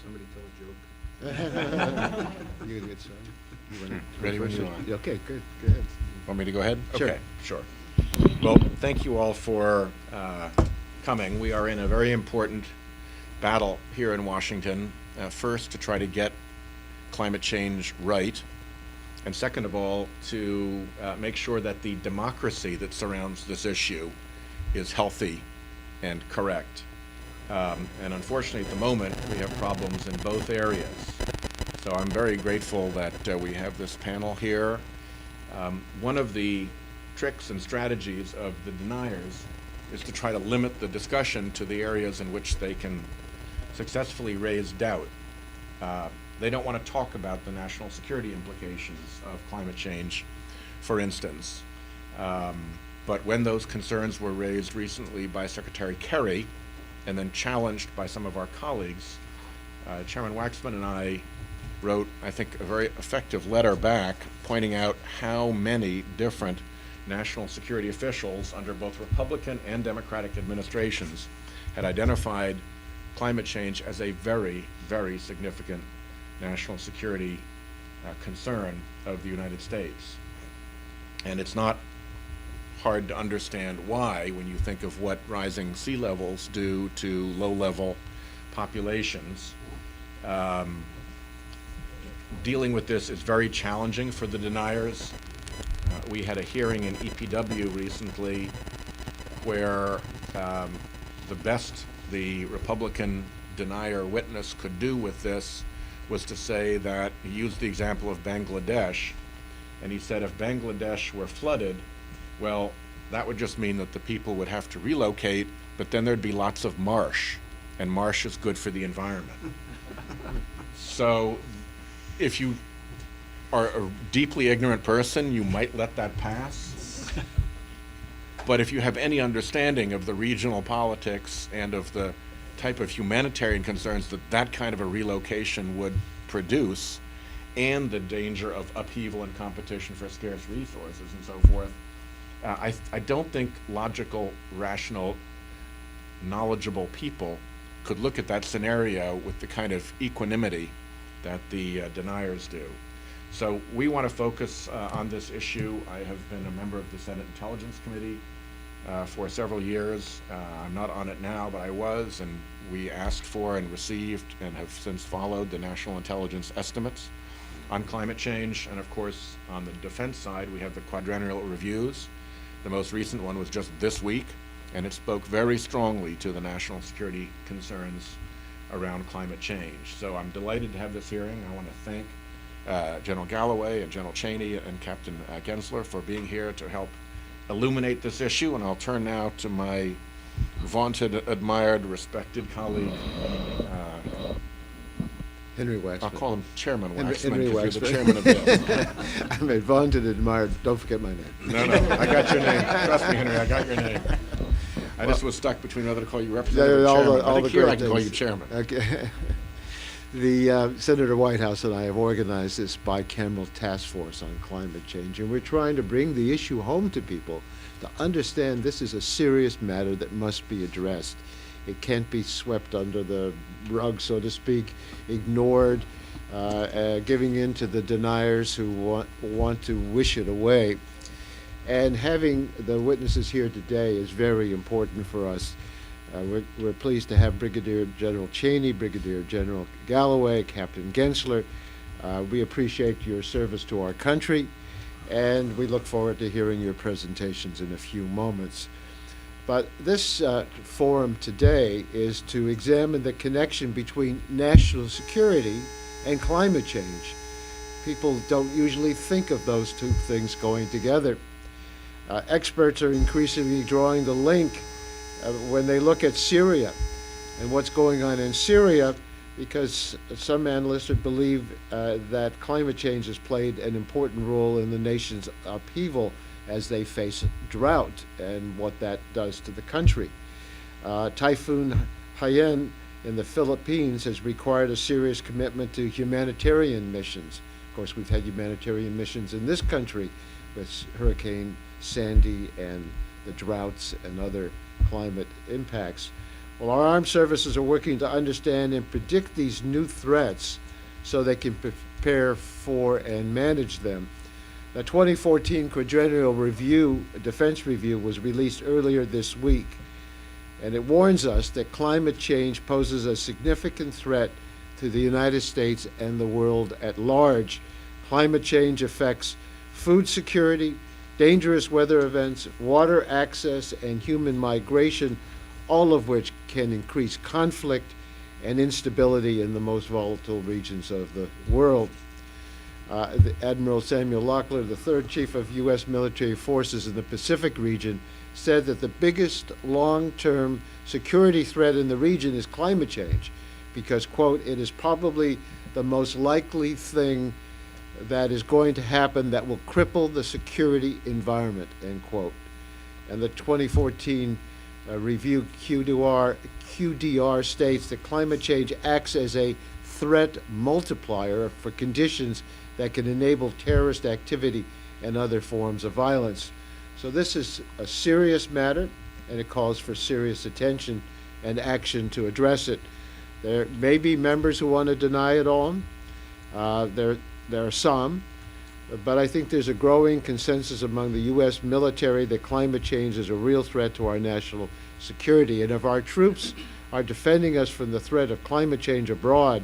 Somebody tell a joke. You gonna get started? You wanna go Ready when first? you are. Yeah, okay, good. Go ahead. Want me to go ahead? Sure. Okay, sure. Well, thank you all for coming. We are in a very important battle here in Washington. First, to try to get climate change right, and second of all, to make sure that the democracy that surrounds this issue is healthy and correct. And unfortunately, at the moment, we have problems in both areas. So I'm very grateful that we have this panel here. One of the tricks and strategies of the deniers is to try to limit the discussion to the areas in which they can successfully raise doubt. They don't want to talk about the national security implications of climate change, for instance. But when those concerns were raised recently by Secretary Kerry and then challenged by some of our colleagues, Chairman Waxman and I wrote, I think, a very effective letter back pointing out how many different national security officials under both Republican and Democratic administrations had identified climate change as a very, very significant national security concern of the United States. And it's not hard to understand why when you think of what rising sea levels do to low-level populations. Dealing with this is very challenging for the deniers. We had a hearing in EPW recently where the best the Republican denier witness could do with this was to say that he used the example of Bangladesh, and he said if Bangladesh were flooded, well, that would just mean that the people would have to relocate, but then there'd be lots of marsh, and marsh is good for the environment. So if you are a deeply ignorant person, you might let that pass. But if you have any understanding of the regional politics and of the type of humanitarian concerns that that kind of a relocation would produce, and the danger of upheaval and competition for scarce resources and so forth, I don't think logical, rational, knowledgeable people could look at that scenario with the kind of equanimity that the deniers do. So we want to focus on this issue. I have been a member of the Senate Intelligence Committee for several years. I'm not on it now, but I was, and we asked for and received and have since followed the national intelligence estimates on climate change. And of course, on the defense side, we have the quadrennial reviews. The most recent one was just this week, and it spoke very strongly to the national security concerns around climate change. So I'm delighted to have this hearing. I want to thank General Galloway and General Cheney and Captain Gensler for being here to help illuminate this issue. And I'll turn now to my vaunted, admired, respected colleague. Henry Waxman. I'll call him Chairman Waxman Henry because you're the Waxman. chairman of this. I mean, vaunted, admired. Don't forget my name. No, I got your name. Trust me, Henry, I got your name. I just was stuck between whether to call you Representative or Chairman. I think here I can call you Chairman. Okay. The Senator Whitehouse and I have organized this Bicameral Task Force on climate change, and we're trying to bring the issue home to people to understand this is a serious matter that must be addressed. It can't be swept under the rug, so to speak, ignored, giving in to the deniers who want to wish it away. And having the witnesses here today is very important for us. We're pleased to have Brigadier General Cheney, Brigadier General Galloway, Captain Gensler. We appreciate your service to our country, and we look forward to hearing your presentations in a few moments. But this forum today is to examine the connection between national security and climate change. People don't usually think of those two things going together. Experts are increasingly drawing the link when they look at Syria and what's going on in Syria, because some analysts believe that climate change has played an important role in the nation's upheaval as they face drought and what that does to the country. Typhoon Haiyan in the Philippines has required a serious commitment to humanitarian missions. Of course, we've had humanitarian missions in this country with Hurricane Sandy and the droughts and other climate impacts. Well, our armed services are working to understand and predict these new threats so they can prepare for and manage them. The 2014 Quadrennial Review, Defense Review, was released earlier this week, and it warns us that climate change poses a significant threat to the United States and the world at large. Climate change affects food security, dangerous weather events, water access, and human migration, all of which can increase conflict and instability in the most volatile regions of the world. Admiral Samuel Locklear, the third chief of U.S. military forces in the Pacific region, said that the biggest long-term security threat in the region is climate change because, quote, it is probably the most likely thing that is going to happen that will cripple the security environment, end quote. And the 2014 review QDR states that climate change acts as a threat multiplier for conditions that can enable terrorist activity and other forms of violence. So this is a serious matter, and it calls for serious attention and action to address it. There may be members who want to deny it all. There are some, but I think there's a growing consensus among the U.S. military that climate change is a real threat to our national security. And if our troops are defending us from the threat of climate change abroad,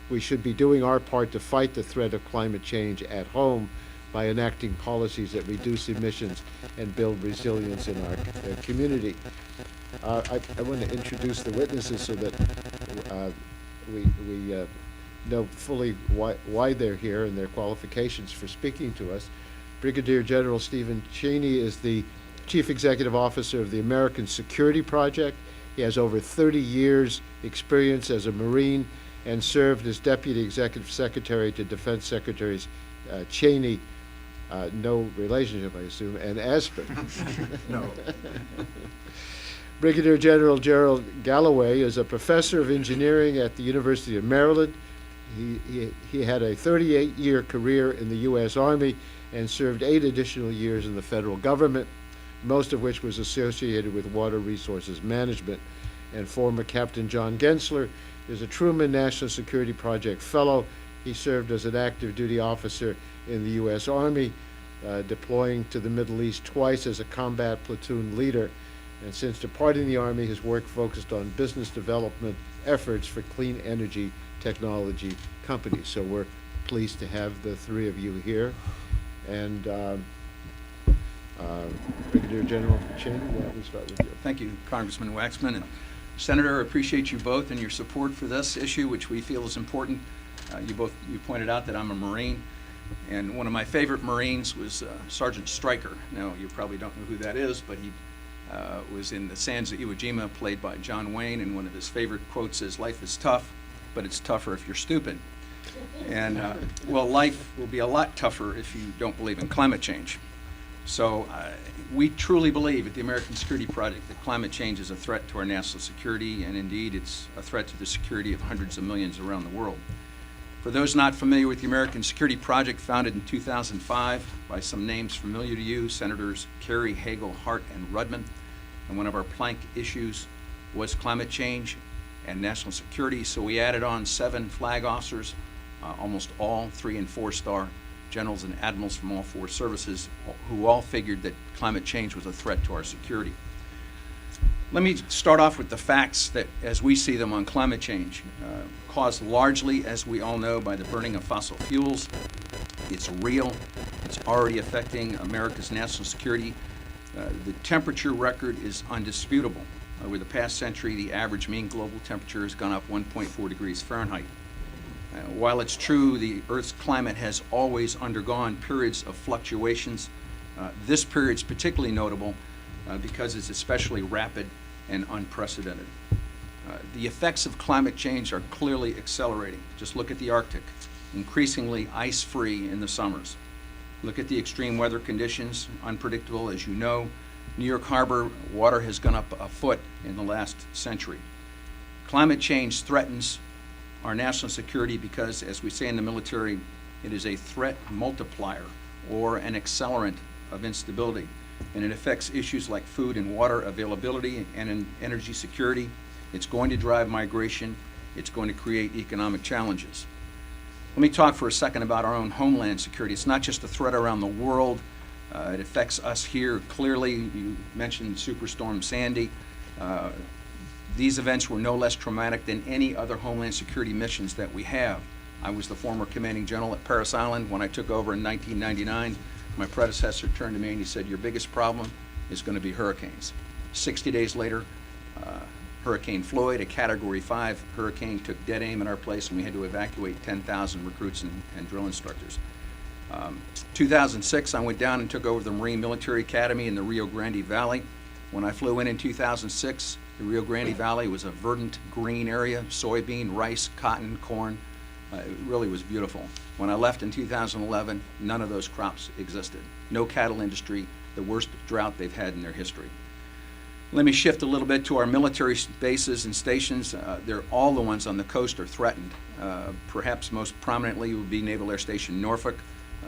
we should be doing our part to fight the threat of climate change at home by enacting policies that reduce emissions and build resilience in our community. I want to introduce the witnesses so that we know fully why they're here and their qualifications for speaking to us. Brigadier General Stephen Cheney is the Chief Executive Officer of the American Security Project. He has over 30 years experience as a Marine and served as Deputy Executive Secretary to Defense Secretaries Cheney, no relationship, I assume, and Aspen. No. Brigadier General Gerald Galloway is a professor of engineering at the University of Maryland. He had a 38-year career in the U.S. Army and served 8 additional years in the federal government, most of which was associated with water resources management. And former Captain John Gensler is a Truman National Security Project Fellow. He served as an active duty officer in the U.S. Army, deploying to the Middle East twice as a combat platoon leader. And since departing the Army, his work focused on business development efforts for clean energy technology companies. So we're pleased to have the three of you here. And Brigadier General Cheney, why don't we start with you? Thank you, Congressman Waxman. And Senator, I appreciate you both and your support for this issue, which we feel is important. You pointed out that I'm a Marine, and one of my favorite Marines was Sergeant Stryker. Now, you probably don't know who that is, but he was in the Sands of Iwo Jima, played by John Wayne, and one of his favorite quotes is, "Life is tough, but it's tougher if you're stupid." And, well, life will be a lot tougher if you don't believe in climate change. So we truly believe at the American Security Project that climate change is a threat to our national security, and indeed it's a threat to the security of hundreds of millions around the world. For those not familiar with the American Security Project, founded in 2005 by some names familiar to you, Senators Kerry, Hagel, Hart, and Rudman, and one of our plank issues was climate change and national security, so we added on 7 flag officers, almost all 3- and 4-star generals and admirals from all 4 services, who all figured that climate change was a threat to our security. Let me start off with the facts that, as we see them on climate change, caused largely, as we all know, by the burning of fossil fuels. It's real. It's already affecting America's national security. The temperature record is undisputable. Over the past century, the average mean global temperature has gone up 1.4 degrees Fahrenheit. While it's true the Earth's climate has always undergone periods of fluctuations, this period is particularly notable because it's especially rapid and unprecedented. The effects of climate change are clearly accelerating. Just look at the Arctic, increasingly ice-free in the summers. Look at the extreme weather conditions, unpredictable as you know. New York Harbor water has gone up a foot in the last century. Climate change threatens our national security because, as we say in the military, it is a threat multiplier or an accelerant of instability. And it affects issues like food and water availability and energy security. It's going to drive migration. It's going to create economic challenges. Let me talk for a second about our own homeland security. It's not just a threat around the world. It affects us here clearly. You mentioned Superstorm Sandy. These events were no less traumatic than any other homeland security missions that we have. I was the former commanding general at Parris Island when I took over in 1999. My predecessor turned to me and he said, "Your biggest problem is going to be hurricanes." 60 days later, Hurricane Floyd, a Category 5 hurricane, took dead aim in our place, and we had to evacuate 10,000 recruits and drill instructors. 2006, I went down and took over the Marine Military Academy in the Rio Grande Valley. When I flew in 2006, the Rio Grande Valley was a verdant green area, soybean, rice, cotton, corn. It really was beautiful. When I left in 2011, none of those crops existed. No cattle industry, the worst drought they've had in their history. Let me shift a little bit to our military bases and stations. They're all the ones on the coast are threatened. Perhaps most prominently would be Naval Air Station Norfolk.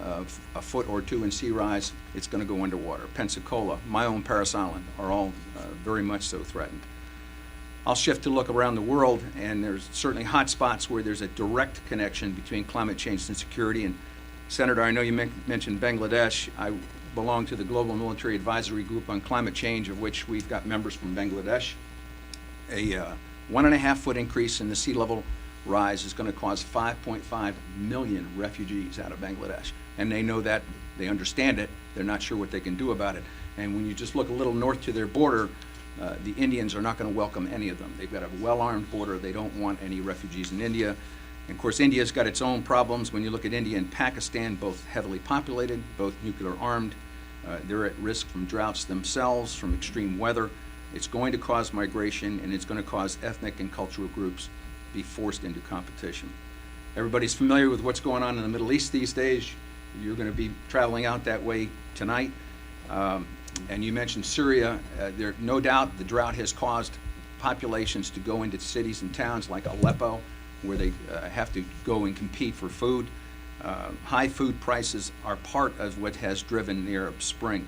A foot or two in sea rise, it's going to go underwater. Pensacola, my own Parris Island, are all very much so threatened. I'll shift to look around the world, and there's certainly hot spots where there's a direct connection between climate change and security. And Senator, I know you mentioned Bangladesh. I belong to the Global Military Advisory Group on Climate Change, of which we've got members from Bangladesh. A 1.5 foot increase in the sea level rise is going to cause 5.5 million refugees out of Bangladesh. And they know that, they understand it, they're not sure what they can do about it. And when you just look a little north to their border, the Indians are not going to welcome any of them. They've got a well-armed border. They don't want any refugees in India. And of course, India's got its own problems. When you look at India and Pakistan, both heavily populated, both nuclear armed, they're at risk from droughts themselves, from extreme weather. It's going to cause migration, and it's going to cause ethnic and cultural groups be forced into competition. Everybody's familiar with what's going on in the Middle East these days. You're going to be traveling out that way tonight. And you mentioned Syria. There, no doubt the drought has caused populations to go into cities and towns like Aleppo, where they have to go and compete for food. High food prices are part of what has driven the Arab Spring.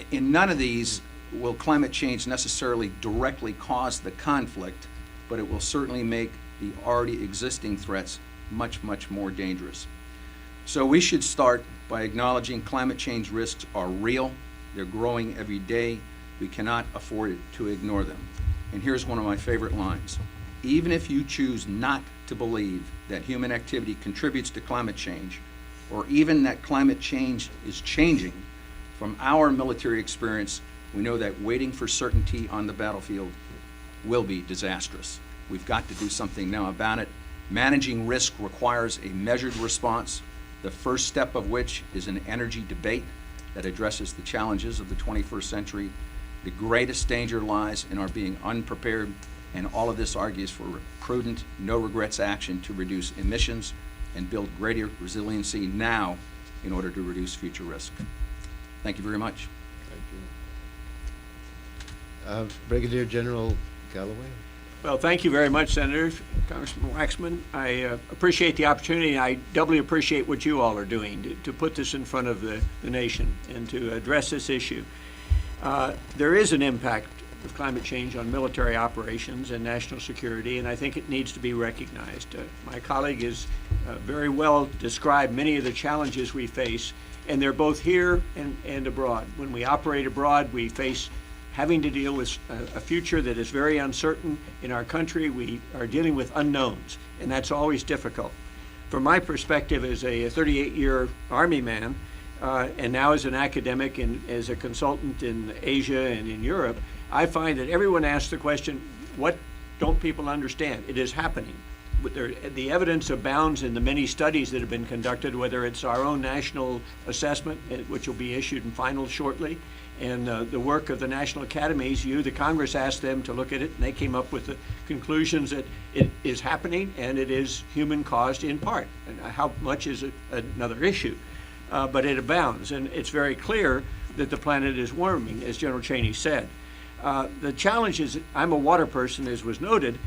In none of these will climate change necessarily directly cause the conflict, but it will certainly make the already existing threats much, much more dangerous. So we should start by acknowledging climate change risks are real. They're growing every day. We cannot afford to ignore them. And here's one of my favorite lines. Even if you choose not to believe that human activity contributes to climate change, or even that climate change is changing, from our military experience, we know that waiting for certainty on the battlefield will be disastrous. We've got to do something now about it. Managing risk requires a measured response, the first step of which is an energy debate that addresses the challenges of the 21st century. The greatest danger lies in our being unprepared, and all of this argues for prudent, no-regrets action to reduce emissions and build greater resiliency now in order to reduce future risk. Thank you very much. Thank you. Brigadier General Galloway. Well, thank you very much, Senator, Congressman Waxman. I appreciate the opportunity. I doubly appreciate what you all are doing to put this in front of the nation and to address this issue. There is an impact of climate change on military operations and national security, and I think it needs to be recognized. My colleague has very well described many of the challenges we face, and they're both here and abroad. When we operate abroad, we face having to deal with a future that is very uncertain. In our country, we are dealing with unknowns, and that's always difficult. From my perspective as a 38-year Army man, and now as an academic and as a consultant in Asia and in Europe, I find that everyone asks the question, what don't people understand? It is happening. The evidence abounds in the many studies that have been conducted, whether it's our own national assessment, which will be issued in final shortly, and the work of the national academies. The Congress asked them to look at it, and they came up with the conclusions that it is happening and it is human-caused in part. And how much is another issue, but it abounds, and it's very clear that the planet is warming, as General Cheney said. The challenge is, I'm a water person, as was noted.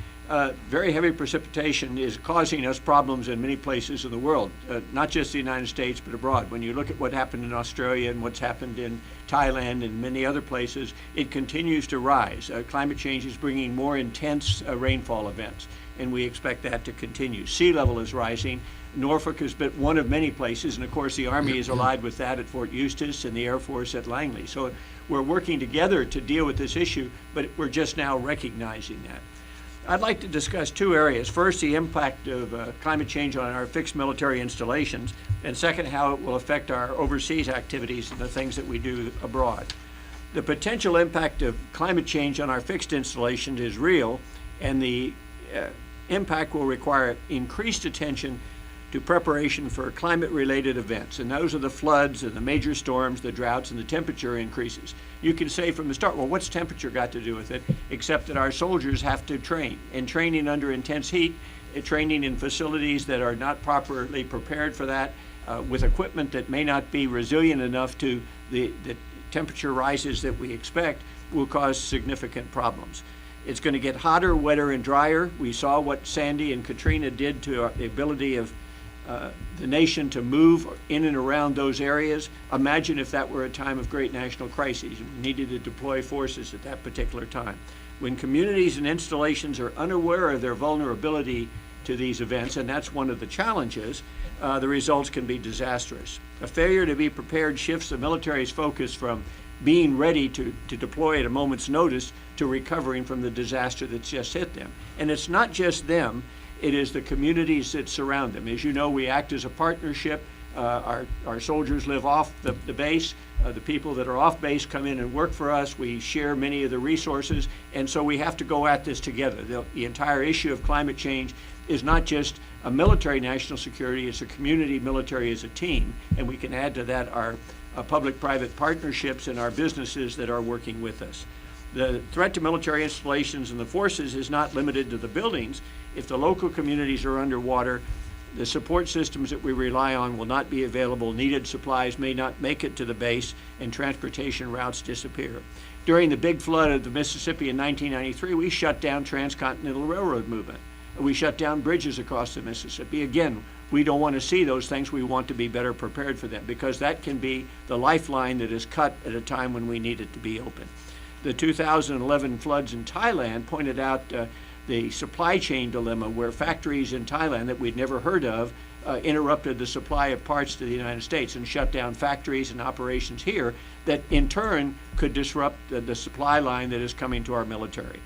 Very heavy precipitation is causing us problems in many places in the world, not just the United States, but abroad. When you look at what happened in Australia and what's happened in Thailand and many other places, it continues to rise. Climate change is bringing more intense rainfall events, and we expect that to continue. Sea level is rising. Norfolk has been one of many places, and of course the Army is allied with that at Fort Eustis and the Air Force at Langley. So we're working together to deal with this issue, but we're just now recognizing that. I'd like to discuss two areas. First, the impact of climate change on our fixed military installations, and second, how it will affect our overseas activities and the things that we do abroad. The potential impact of climate change on our fixed installations is real, and the impact will require increased attention to preparation for climate-related events, and those are the floods and the major storms, the droughts, and the temperature increases. You can say from the start, well, what's temperature got to do with it, except that our soldiers have to train, and training under intense heat, training in facilities that are not properly prepared for that, with equipment that may not be resilient enough to the temperature rises that we expect, will cause significant problems. It's going to get hotter, wetter, and drier. We saw what Sandy and Katrina did to the ability of the nation to move in and around those areas. Imagine if that were a time of great national crises and we needed to deploy forces at that particular time. When communities and installations are unaware of their vulnerability to these events, and that's one of the challenges, the results can be disastrous. A failure to be prepared shifts the military's focus from being ready to deploy at a moment's notice to recovering from the disaster that's just hit them. And it's not just them, it is the communities that surround them. As you know, we act as a partnership. Our soldiers live off the base. The people that are off base come in and work for us. We share many of the resources, and so we have to go at this together. The entire issue of climate change is not just a military national security, it's a community military as a team, and we can add to that our public-private partnerships and our businesses that are working with us. The threat to military installations and the forces is not limited to the buildings. If the local communities are underwater, the support systems that we rely on will not be available, needed supplies may not make it to the base, and transportation routes disappear. During the big flood of the Mississippi in 1993, we shut down transcontinental railroad movement. We shut down bridges across the Mississippi. Again, we don't want to see those things. We want to be better prepared for them, because that can be the lifeline that is cut at a time when we need it to be open. The 2011 floods in Thailand pointed out the supply chain dilemma, where factories in Thailand that we'd never heard of interrupted the supply of parts to the United States and shut down factories and operations here that in turn could disrupt the supply line that is coming to our military.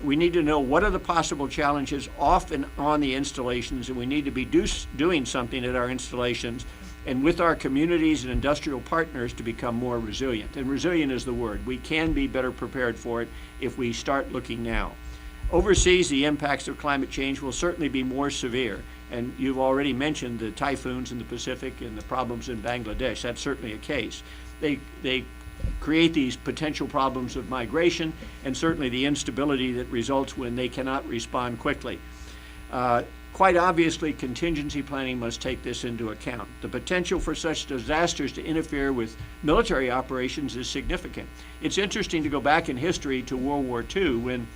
We need to know what are the possible challenges off and on the installations, and we need to be doing something at our installations and with our communities and industrial partners to become more resilient. And resilient is the word. We can be better prepared for it if we start looking now. Overseas, the impacts of climate change will certainly be more severe. And you've already mentioned the typhoons in the Pacific and the problems in Bangladesh. That's certainly a case. They create these potential problems of migration and certainly the instability that results when they cannot respond quickly. Quite obviously, contingency planning must take this into account. The potential for such disasters to interfere with military operations is significant. It's interesting to go back in history to World War II when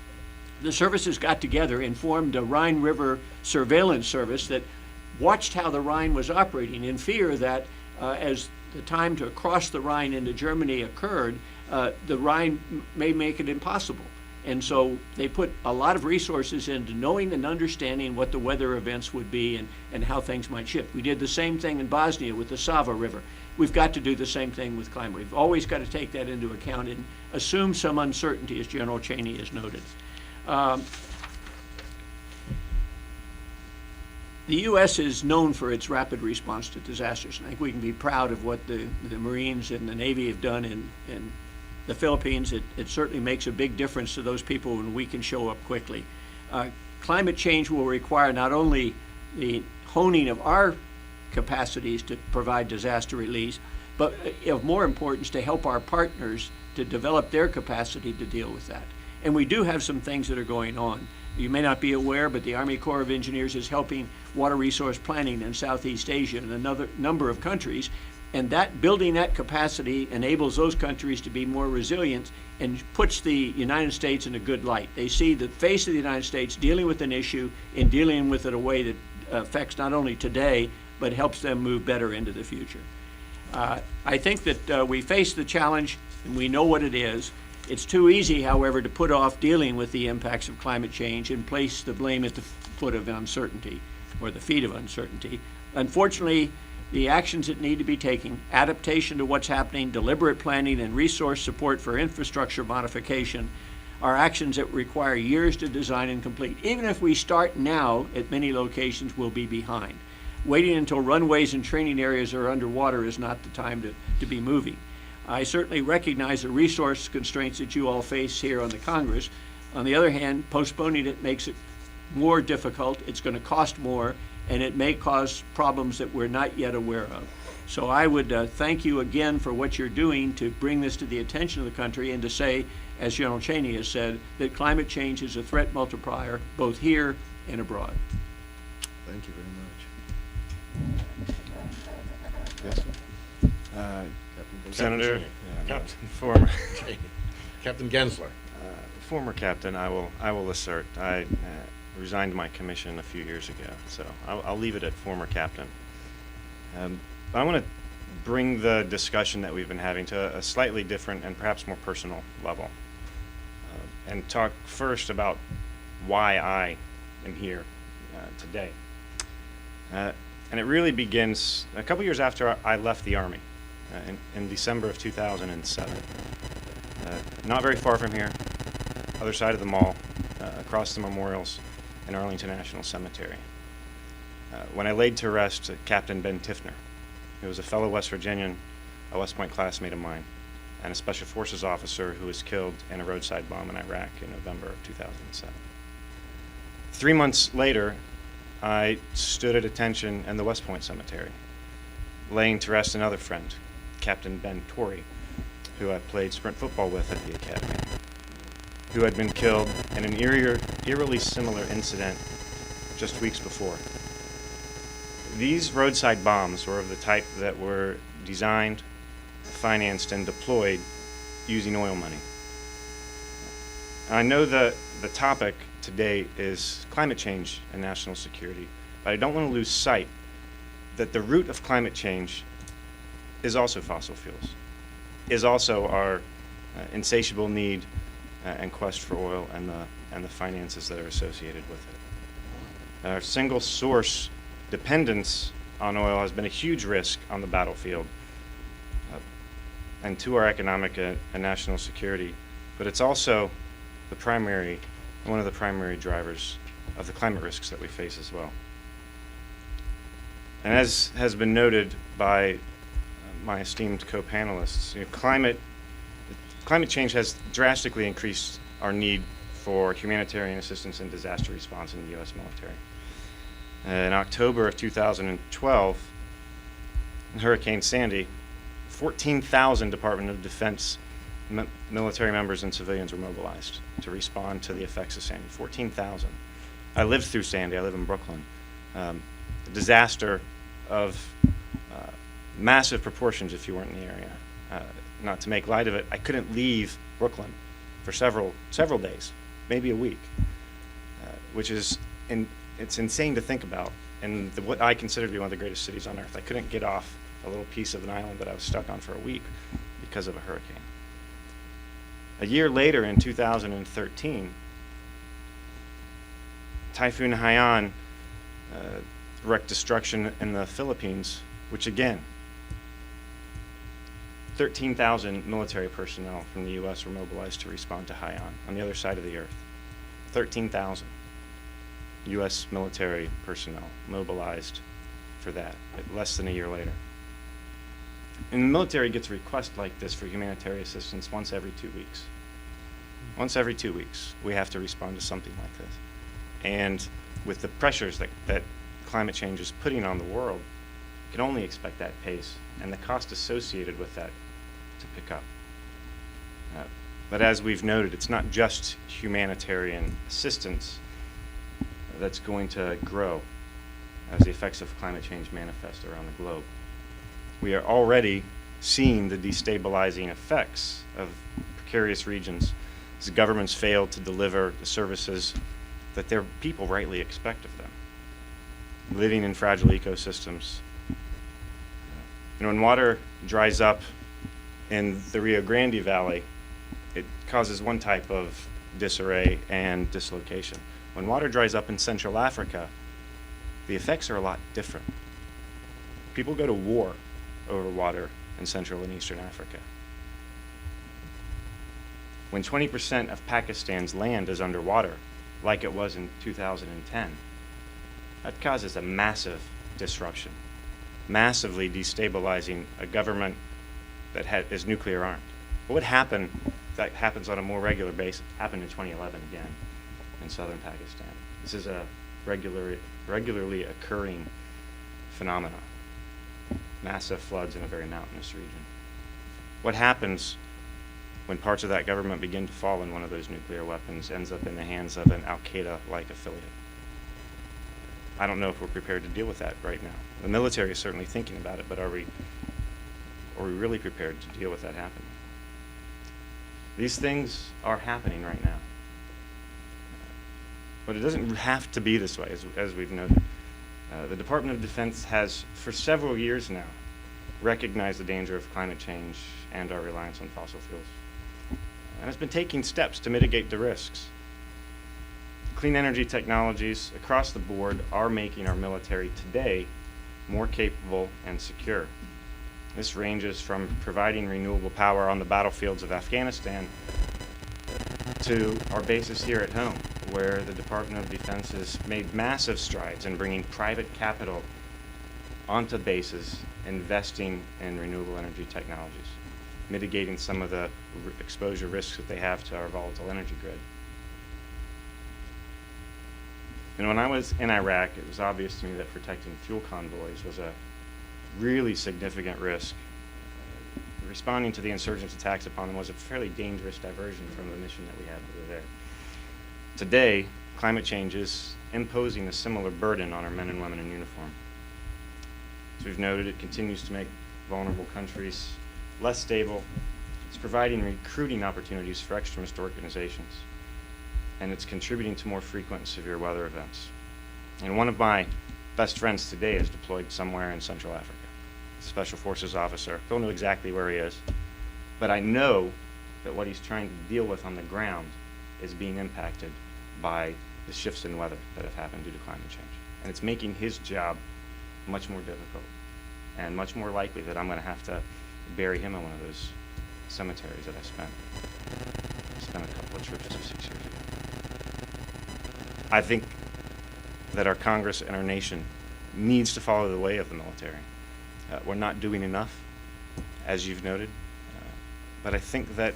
the services got together and formed a Rhine River surveillance service that watched how the Rhine was operating in fear that as the time to cross the Rhine into Germany occurred, the Rhine may make it impossible. And so they put a lot of resources into knowing and understanding what the weather events would be and how things might shift. We did the same thing in Bosnia with the Sava River. We've got to do the same thing with climate. We've always got to take that into account and assume some uncertainty, as General Cheney has noted. The U.S. is known for its rapid response to disasters. I think we can be proud of what the Marines and the Navy have done in the Philippines. It certainly makes a big difference to those people when we can show up quickly. Climate change will require not only the honing of our capacities to provide disaster relief, but of more importance, to help our partners to develop their capacity to deal with that. And we do have some things that are going on. You may not be aware, but the Army Corps of Engineers is helping water resource planning in Southeast Asia and another number of countries. And that building that capacity enables those countries to be more resilient and puts the United States in a good light. They see the face of the United States dealing with an issue and dealing with it in a way that affects not only today, but helps them move better into the future. I think that we face the challenge and we know what it is. It's too easy, however, to put off dealing with the impacts of climate change and place the blame at the foot of uncertainty or the feet of uncertainty. Unfortunately, the actions that need to be taken, adaptation to what's happening, deliberate planning, and resource support for infrastructure modification are actions that require years to design and complete. Even if we start now, at many locations, we'll be behind. Waiting until runways and training areas are underwater is not the time to be moving. I certainly recognize the resource constraints that you all face here on the Congress. On the other hand, postponing it makes it more difficult, it's going to cost more, and it may cause problems that we're not yet aware of. So I would thank you again for what you're doing to bring this to the attention of the country and to say, as General Cheney has said, that climate change is a threat multiplier both here and abroad. Thank you very much. Yes, sir? Captain Senator, Captain former Captain Gensler. former captain, I will assert. I resigned my commission a few years ago, so I'll leave it at former captain. I want to bring the discussion that we've been having to a slightly different and perhaps more personal level, and talk first about why I am here today. And it really begins a couple years after I left the Army in December of 2007. Not very far from here, other side of the mall, across the memorials in Arlington National Cemetery. When I laid to rest Captain Ben Tiffner, who was a fellow West Virginian, a West Point classmate of mine, and a Special Forces officer who was killed in a roadside bomb in Iraq in November of 2007. 3 months later, I stood at attention in the West Point Cemetery, laying to rest another friend, Captain Ben Torrey, who I played sprint football with at the academy, who had been killed in an eerily similar incident just weeks before. These roadside bombs were of the type that were designed, financed, and deployed using oil money. I know the topic today is climate change and national security, but I don't want to lose sight that the root of climate change is also fossil fuels, is also our insatiable need and quest for oil and the finances that are associated with it. Our single source dependence on oil has been a huge risk on the battlefield and to our economic and national security, but it's also one of the primary drivers of the climate risks that we face as well. And as has been noted by my esteemed co-panelists, climate change has drastically increased our need for humanitarian assistance and disaster response in the U.S. military. In October of 2012, in Hurricane Sandy, 14,000 Department of Defense military members and civilians were mobilized to respond to the effects of Sandy. 14,000. I lived through Sandy. I live in Brooklyn. A disaster of massive proportions if you weren't in the area. Not to make light of it, I couldn't leave Brooklyn for several days, maybe a week, which is it's insane to think about. And what I consider to be one of the greatest cities on earth, I couldn't get off a little piece of an island that I was stuck on for a week because of a hurricane. A year later, in 2013, Typhoon Haiyan wreaked destruction in the Philippines, which again, 13,000 military personnel from the U.S. were mobilized to respond to Haiyan on the other side of the earth. 13,000 U.S. military personnel mobilized for that, less than a year later. And the military gets a request like this for humanitarian assistance once every 2 weeks. Once every 2 weeks, we have to respond to something like this. And with the pressures that climate change is putting on the world, you can only expect that pace and the cost associated with that to pick up. But as we've noted, it's not just humanitarian assistance that's going to grow as the effects of climate change manifest around the globe. We are already seeing the destabilizing effects of precarious regions as governments fail to deliver the services that their people rightly expect of them. Living in fragile ecosystems. When water dries up in the Rio Grande Valley, it causes one type of disarray and dislocation. When water dries up in Central Africa, the effects are a lot different. People go to war over water in Central and Eastern Africa. When 20% of Pakistan's land is underwater, like it was in 2010, that causes a massive disruption, massively destabilizing a government that is nuclear armed. What would happen if that happens on a more regular basis? Happened in 2011 again in southern Pakistan. This is a regularly occurring phenomenon. Massive floods in a very mountainous region. What happens when parts of that government begin to fall and one of those nuclear weapons ends up in the hands of an al-Qaeda-like affiliate? I don't know if we're prepared to deal with that right now. The military is certainly thinking about it, but are we really prepared to deal with that happening? These things are happening right now. But it doesn't have to be this way, as we've noted. The Department of Defense has, for several years now, recognized the danger of climate change and our reliance on fossil fuels. And has been taking steps to mitigate the risks. Clean energy technologies across the board are making our military today more capable and secure. This ranges from providing renewable power on the battlefields of Afghanistan to our bases here at home, where the Department of Defense has made massive strides in bringing private capital onto bases, investing in renewable energy technologies, mitigating some of the exposure risks that they have to our volatile energy grid. And when I was in Iraq, it was obvious to me that protecting fuel convoys was a really significant risk. Responding to the insurgents' attacks upon them was a fairly dangerous diversion from the mission that we had over there. Today, climate change is imposing a similar burden on our men and women in uniform. As we've noted, it continues to make vulnerable countries less stable. It's providing recruiting opportunities for extremist organizations. And it's contributing to more frequent and severe weather events. And one of my best friends today is deployed somewhere in Central Africa. Special Forces officer. Don't know exactly where he is, but I know that what he's trying to deal with on the ground is being impacted by the shifts in weather that have happened due to climate change. And it's making his job much more difficult and much more likely that I'm going to have to bury him in one of those cemeteries that I spent a couple of trips to 6 years ago. I think that our Congress and our nation needs to follow the way of the military. We're not doing enough, as you've noted, but I think that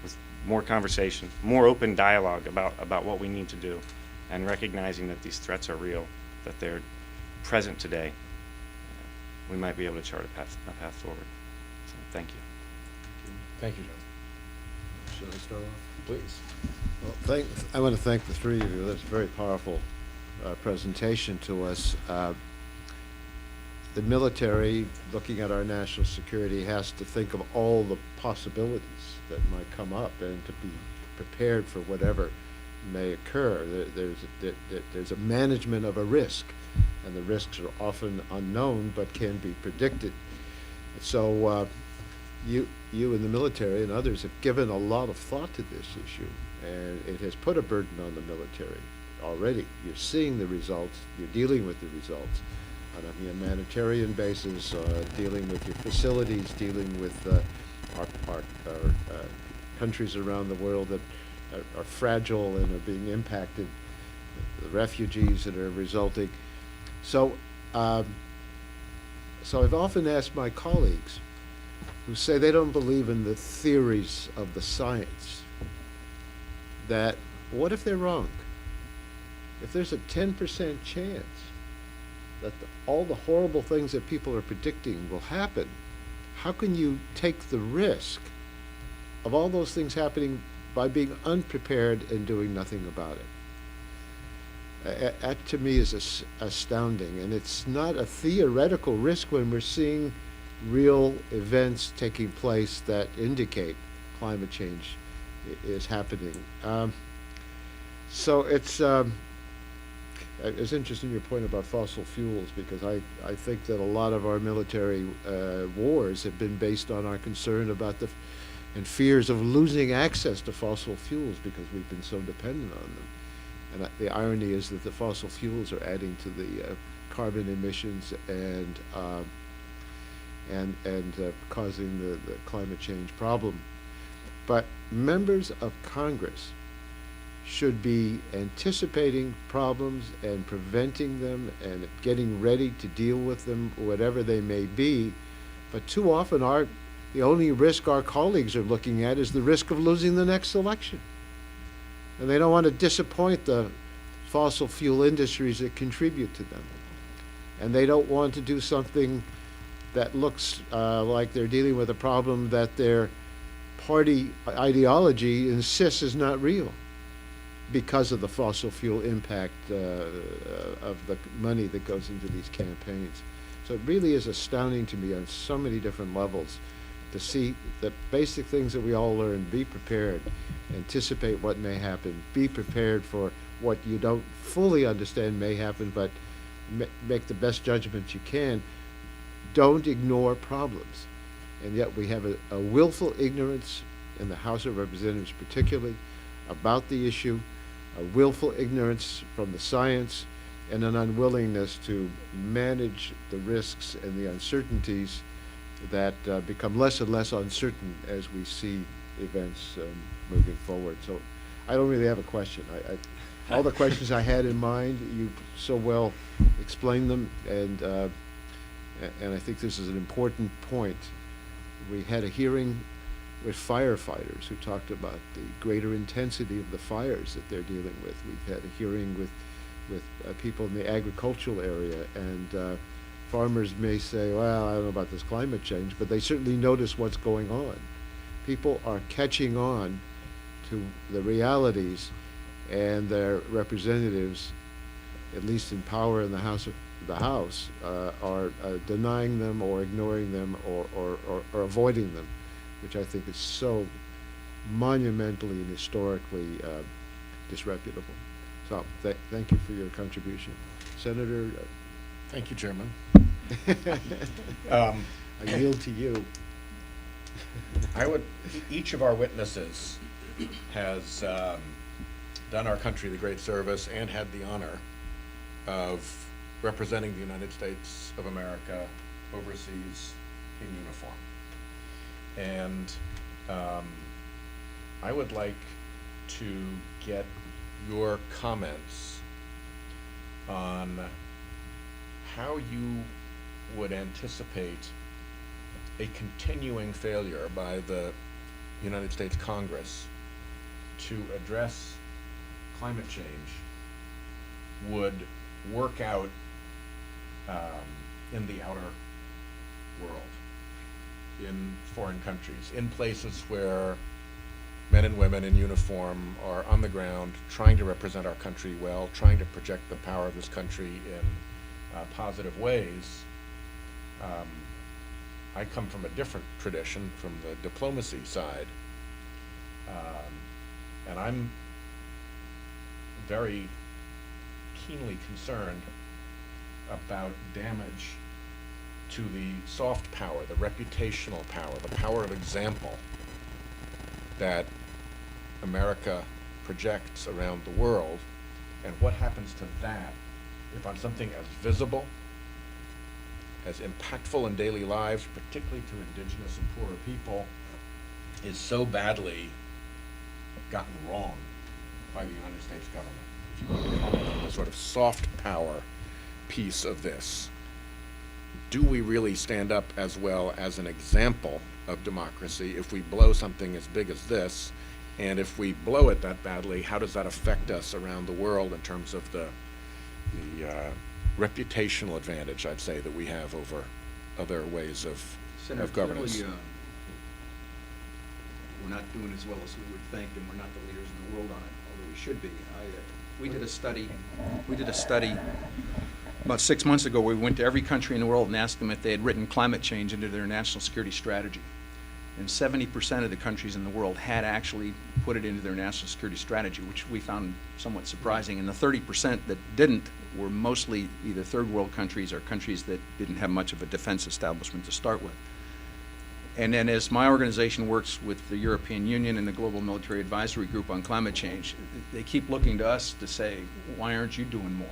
with more conversation, more open dialogue about what we need to do, and recognizing that these threats are real, that they're present today, we might be able to chart a path forward. So, thank you. Thank you, John. Shall I start off? Please. Well, I want to thank the three of you. That's a very powerful presentation to us. The military, looking at our national security, has to think of all the possibilities that might come up and to be prepared for whatever may occur. There's a management of a risk, and the risks are often unknown but can be predicted. So you in the military and others have given a lot of thought to this issue, and it has put a burden on the military already. You're seeing the results, you're dealing with the results on a humanitarian basis, dealing with your facilities, dealing with our countries around the world that are fragile and are being impacted, the refugees that are resulting. So I've often asked my colleagues who say they don't believe in the theories of the science, that what if they're wrong? If there's a 10% chance that all the horrible things that people are predicting will happen, how can you take the risk of all those things happening by being unprepared and doing nothing about it? That to me is astounding, and it's not a theoretical risk when we're seeing real events taking place that indicate climate change is happening. So it's interesting your point about fossil fuels, because I think that a lot of our military wars have been based on our concern about and fears of losing access to fossil fuels because we've been so dependent on them. And the irony is that the fossil fuels are adding to the carbon emissions and causing the climate change problem. But members of Congress should be anticipating problems and preventing them and getting ready to deal with them, whatever they may be. But too often the only risk our colleagues are looking at is the risk of losing the next election. And they don't want to disappoint the fossil fuel industries that contribute to them. And they don't want to do something that looks like they're dealing with a problem that their party ideology insists is not real because of the fossil fuel impact of the money that goes into these campaigns. So it really is astounding to me on so many different levels to see the basic things that we all learn. Be prepared, anticipate what may happen, be prepared for what you don't fully understand may happen, but make the best judgment you can. Don't ignore problems. And yet we have a willful ignorance in the House of Representatives particularly about the issue, a willful ignorance from the science, and an unwillingness to manage the risks and the uncertainties that become less and less uncertain as we see events moving forward. So I don't really have a question. All the questions I had in mind, you so well explained them, and I think this is an important point. We had a hearing with firefighters who talked about the greater intensity of the fires that they're dealing with. We've had a hearing with people in the agricultural area, and farmers may say, well, I don't know about this climate change, but they certainly notice what's going on. People are catching on to the realities, and their representatives, at least in power in the House, are denying them or ignoring them or avoiding them, which I think is so monumentally and historically disreputable. So thank you for your contribution. Senator? Thank you, Chairman. I yield to you. Each of our witnesses has done our country the great service and had the honor of representing the United States of America overseas in uniform. And I would like to get your comments on how you would anticipate a continuing failure by the United States Congress to address climate change would work out in the outer world, in foreign countries, in places where men and women in uniform are on the ground trying to represent our country well, trying to project the power of this country in positive ways. I come from a different tradition, from the diplomacy side, and I'm very keenly concerned about damage to the soft power, the reputational power, the power of example that America projects around the world, and what happens to that if on something as visible, as impactful in daily lives, particularly to indigenous and poorer people, is so badly gotten wrong by the United States government. If you want to comment on the sort of soft power piece of this, do we really stand up as well as an example of democracy if we blow something as big as this? And if we blow it that badly, how does that affect us around the world in terms of the reputational advantage, I'd say, that we have over other ways of governance? Clearly, we're not doing as well as we would think, and we're not the leaders in the world on it, although we should be. We did a study about 6 months ago where we went to every country in the world and asked them if they had written climate change into their national security strategy. And 70% of the countries in the world had actually put it into their national security strategy, which we found somewhat surprising. And the 30% that didn't were mostly either third world countries or countries that didn't have much of a defense establishment to start with. And then as my organization works with the European Union and the Global Military Advisory Group on climate change, they keep looking to us to say, why aren't you doing more?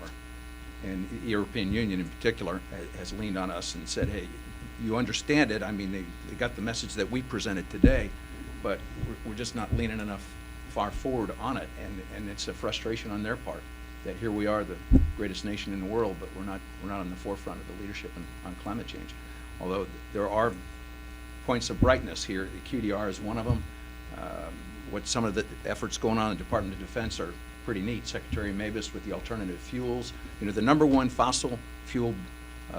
And the European Union in particular has leaned on us and said, hey, you understand it. I mean, they got the message that we presented today, but we're just not leaning enough far forward on it. And it's a frustration on their part that here we are, the greatest nation in the world, but we're not on the forefront of the leadership on climate change. Although there are points of brightness here. The QDR is one of them. What some of the efforts going on in the Department of Defense are pretty neat. Secretary Mavis with the alternative fuels. You know, the #1 fossil fuel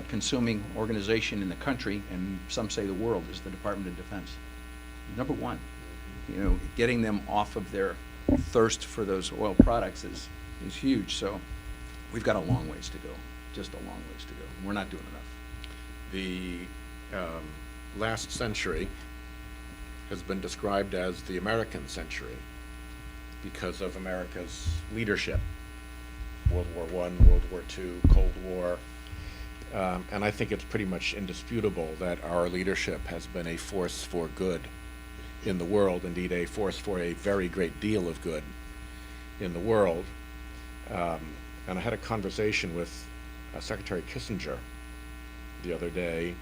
consuming organization in the country, and some say the world, is the Department of Defense. #1. You know, getting them off of their thirst for those oil products is huge. So we've got a long ways to go, just a long ways to go. We're not doing enough. The last century has been described as the American century because of America's leadership. World War I, World War II, Cold War. And I think it's pretty much indisputable that our leadership has been a force for good in the world, indeed a force for a very great deal of good in the world. And I had a conversation with Secretary Kissinger the other day.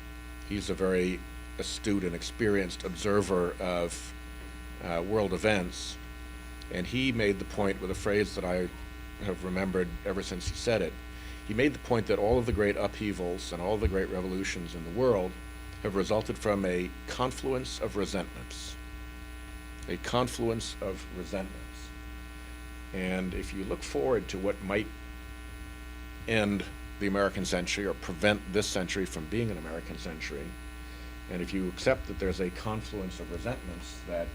He's a very astute and experienced observer of world events, and he made the point with a phrase that I have remembered ever since he said it. He made the point that all of the great upheavals and all of the great revolutions in the world have resulted from a confluence of resentments. A confluence of resentments. And if you look forward to what might end the American century or prevent this century from being an American century, and if you accept that there's a confluence of resentments that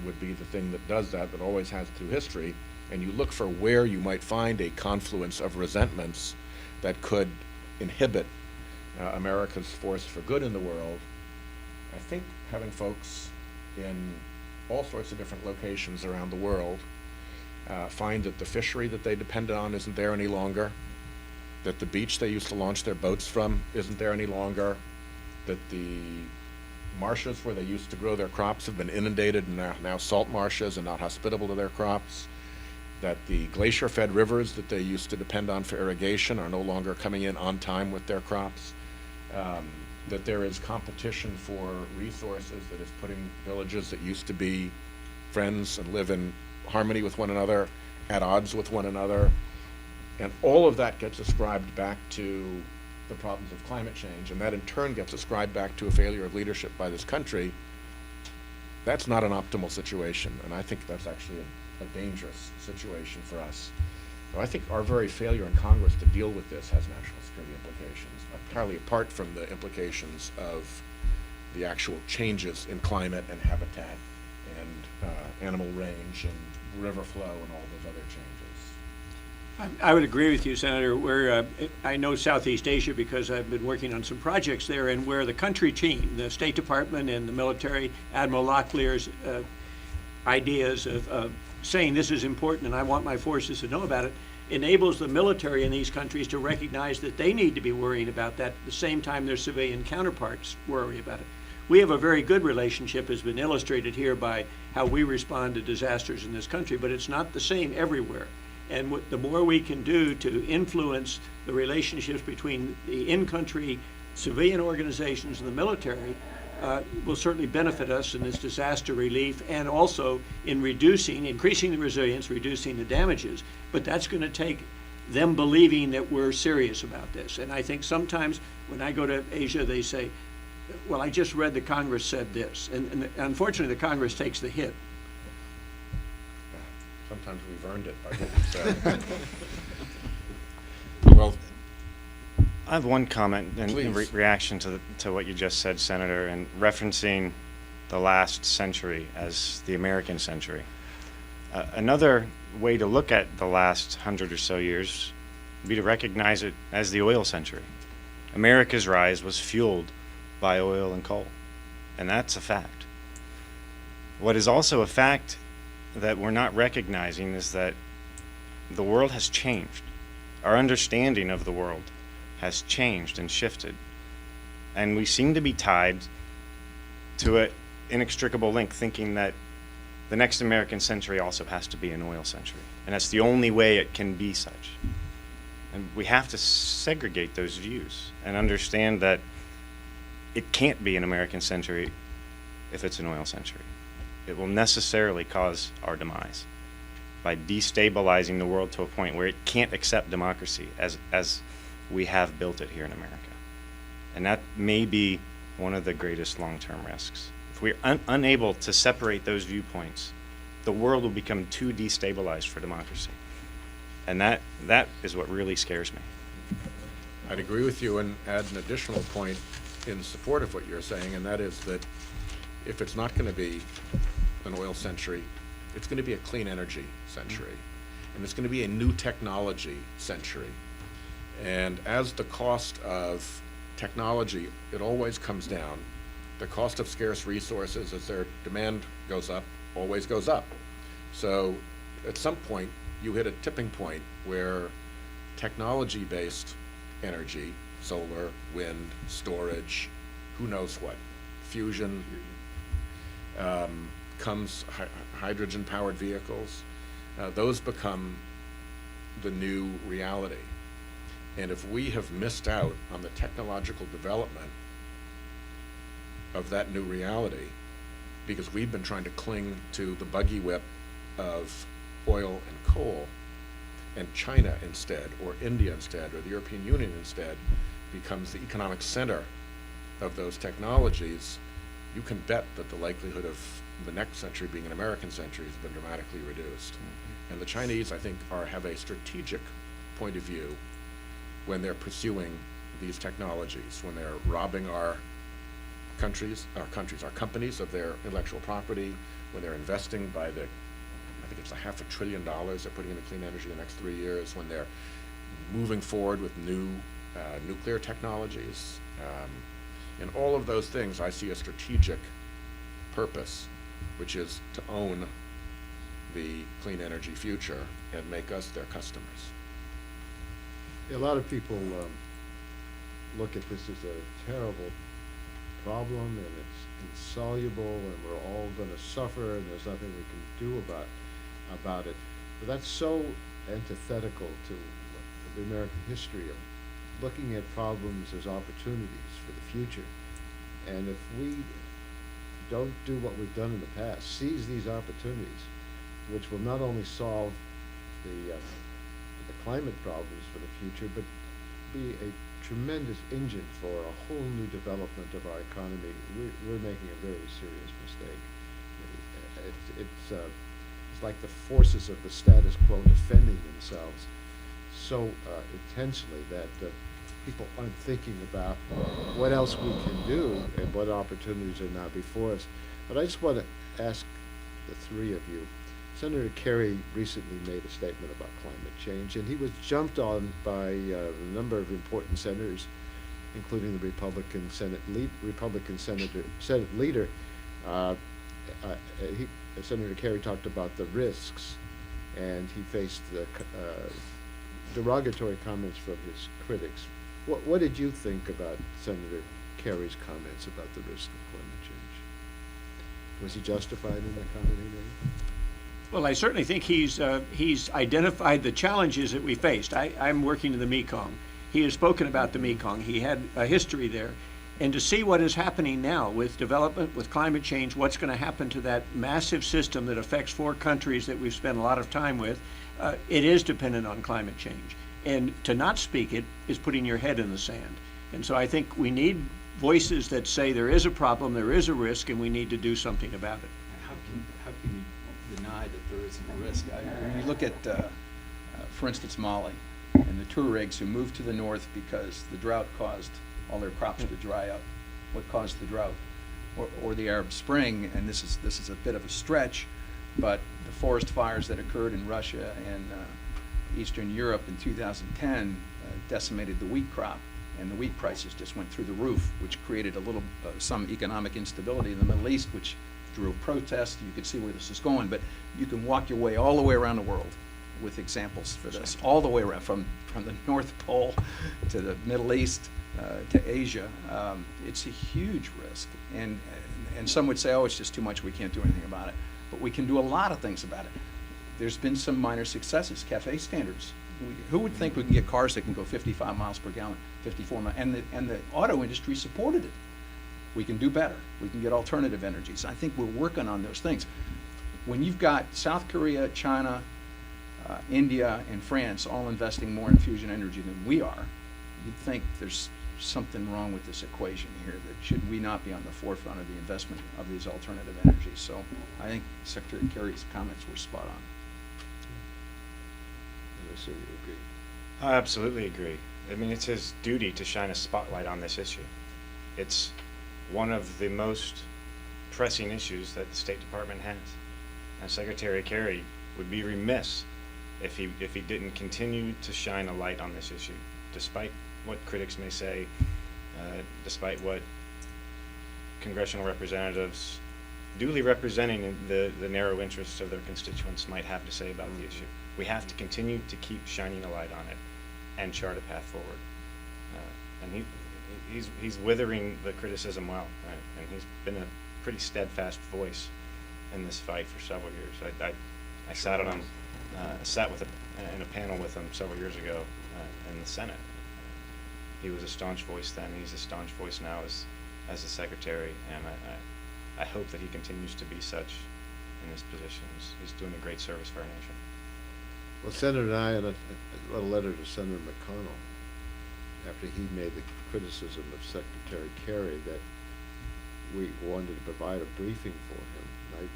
would be the thing that does that always has through history, and you look for where you might find a confluence of resentments that could inhibit America's force for good in the world, I think having folks in all sorts of different locations around the world find that the fishery that they depended on isn't there any longer, that the beach they used to launch their boats from isn't there any longer, that the marshes where they used to grow their crops have been inundated and are now salt marshes and not hospitable to their crops, that the glacier-fed rivers that they used to depend on for irrigation are no longer coming in on time with their crops, that there is competition for resources that is putting villages that used to be friends and live in harmony with one another at odds with one another. And all of that gets ascribed back to the problems of climate change, and that in turn gets ascribed back to a failure of leadership by this country. That's not an optimal situation, and I think that's actually a dangerous situation for us. So I think our very failure in Congress to deal with this has national security implications, entirely apart from the implications of the actual changes in climate and habitat and animal range and river flow and all those other changes. I would agree with you, Senator. I know Southeast Asia because I've been working on some projects there, and where the country team, the State Department and the military, Admiral Locklear's ideas of saying this is important and I want my forces to know about it, enables the military in these countries to recognize that they need to be worrying about that at the same time their civilian counterparts worry about it. We have a very good relationship, has been illustrated here by how we respond to disasters in this country, but it's not the same everywhere. And the more we can do to influence the relationships between the in-country civilian organizations and the military will certainly benefit us in this disaster relief and also in increasing the resilience, reducing the damages. But that's going to take them believing that we're serious about this. And I think sometimes when I go to Asia, they say, well, I just read the Congress said this. And unfortunately, the Congress takes the hit. Sometimes we've earned it by what we said. Well, I have one comment in Please. reaction to what you just said, Senator, and referencing the last century as the American century. Another way to look at the last 100 or so years would be to recognize it as the oil century. America's rise was fueled by oil and coal, and that's a fact. What is also a fact that we're not recognizing is that the world has changed. Our understanding of the world has changed and shifted, and we seem to be tied to an inextricable link, thinking that the next American century also has to be an oil century, and that's the only way it can be such. And we have to segregate those views and understand that it can't be an American century if it's an oil century. It will necessarily cause our demise by destabilizing the world to a point where it can't accept democracy as we have built it here in America. And that may be one of the greatest long-term risks. If we're unable to separate those viewpoints, the world will become too destabilized for democracy. And that is what really scares me. I'd agree with you and add an additional point in support of what you're saying, and that is that if it's not going to be an oil century, it's going to be a clean energy century, and it's going to be a new technology century. And as the cost of technology, it always comes down. The cost of scarce resources, as their demand goes up, always goes up. So at some point, you hit a tipping point where technology-based energy, solar, wind, storage, who knows what, fusion, comes hydrogen-powered vehicles. Those become the new reality. And if we have missed out on the technological development of that new reality, because we've been trying to cling to the buggy whip of oil and coal, and China instead, or India instead, or the European Union instead becomes the economic center of those technologies, you can bet that the likelihood of the next century being an American century has been dramatically reduced. Mm-hmm. And the Chinese, I think, have a strategic point of view when they're pursuing these technologies, when they're robbing our companies of their intellectual property, when they're investing by the, I think it's $500 billion they're putting into clean energy in the next 3 years, when they're moving forward with new nuclear technologies. In all of those things, I see a strategic purpose, which is to own the clean energy future and make us their customers. A lot of people look at this as a terrible problem, and it's insoluble, and we're all going to suffer, and there's nothing we can do about it. But that's so antithetical to the American history of looking at problems as opportunities for the future. And if we don't do what we've done in the past, seize these opportunities, which will not only solve the climate problems for the future, but be a tremendous engine for a whole new development of our economy, we're making a very serious mistake. It's like the forces of the status quo defending themselves so intensely that people aren't thinking about what else we can do and what opportunities are now before us. But I just want to ask the three of you. Senator Kerry recently made a statement about climate change, and he was jumped on by a number of important senators, including the Republican Senate leader. Senator Kerry talked about the risks, and he faced the derogatory comments from his critics. What did you think about Senator Kerry's comments about the risk of climate change? Was he justified in the comment he made? Well, I certainly think he's identified the challenges that we faced. I'm working in the Mekong. He has spoken about the Mekong. He had a history there. And to see what is happening now with development, with climate change, what's going to happen to that massive system that affects 4 countries that we've spent a lot of time with, it is dependent on climate change. And to not speak it is putting your head in the sand. And so I think we need voices that say there is a problem, there is a risk, and we need to do something about it. How can you deny that there isn't a risk? When you look at, for instance, Mali and the Tuaregs who moved to the north because the drought caused all their crops to dry up. What caused the drought? Or the Arab Spring, and this is a bit of a stretch, but the forest fires that occurred in Russia and Eastern Europe in 2010 decimated the wheat crop, and the wheat prices just went through the roof, which created a little some economic instability in the Middle East, which drew protests. You can see where this is going, but you can walk your way all the way around the world with examples for this, all the way around, from the North Pole to the Middle East to Asia. It's a huge risk, and some would say, oh, it's just too much, we can't do anything about it. But we can do a lot of things about it. There's been some minor successes. CAFE standards. Who would think we can get cars that can go 55 miles per gallon, 54 miles, and the auto industry supported it. We can do better. We can get alternative energies. I think we're working on those things. When you've got South Korea, China, India, and France all investing more in fusion energy than we are, you'd think there's something wrong with this equation here, that should we not be on the forefront of the investment of these alternative energies. So I think Secretary Kerry's comments were spot on. I assume you agree. I absolutely agree. I mean, it's his duty to shine a spotlight on this issue. It's one of the most pressing issues that the State Department has. And Secretary Kerry would be remiss if he didn't continue to shine a light on this issue, despite what critics may say, despite what congressional representatives duly representing the narrow interests of their constituents might have to say about the issue. We have to continue to keep shining a light on it and chart a path forward. And he's withering the criticism well, right? And he's been a pretty steadfast voice in this fight for several years. I sat on him, sat in a panel with him several years ago in the Senate. He was a staunch voice then. He's a staunch voice now as a secretary, and I hope that he continues to be such in this position. He's doing a great service for our nation. Well, Senator and I, and a letter to Senator McConnell, after he made the criticism of Secretary Kerry that we wanted to provide a briefing for him.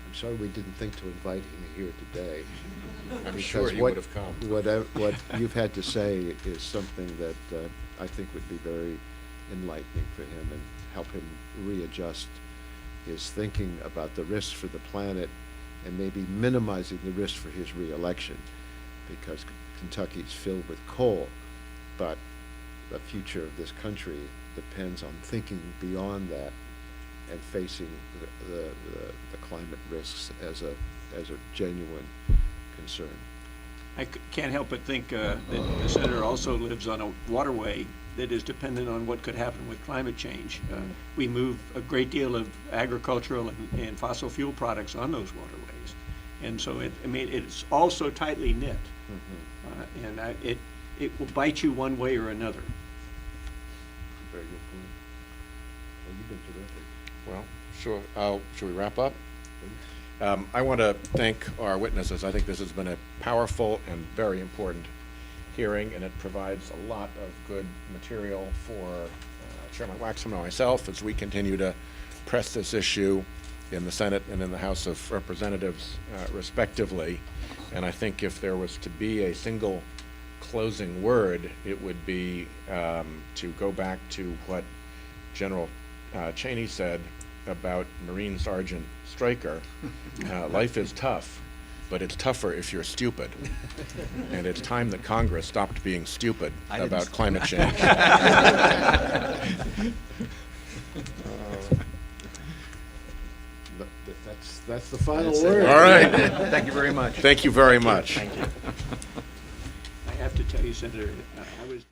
I'm sorry we didn't think to invite him here today. I'm sure he would have come. What you've had to say is something that I think would be very enlightening for him and help him readjust his thinking about the risks for the planet and maybe minimizing the risk for his reelection, because Kentucky's filled with coal, but the future of this country depends on thinking beyond that and facing the climate risks as a genuine concern. I can't help but think that the senator also lives on a waterway that is dependent on what could happen with climate change. We move a great deal of agricultural and fossil fuel products on those waterways. And so it's also tightly knit. Mm-hmm. And it will bite you one way or another. Very good point. Well, you've been terrific. Well, sure. Should we wrap up? I want to thank our witnesses. I think this has been a powerful and very important hearing, and it provides a lot of good material for Chairman Waxman and myself as we continue to press this issue in the Senate and in the House of Representatives, respectively. And I think if there was to be a single closing word, it would be to go back to what General Cheney said about Marine Sergeant Stryker. Life is tough, but it's tougher if you're stupid. And it's time that Congress stopped being stupid about climate change. That's the final That's word. All right. Thank you very much. Thank you very much. Thank you. I have to tell you, Senator, I was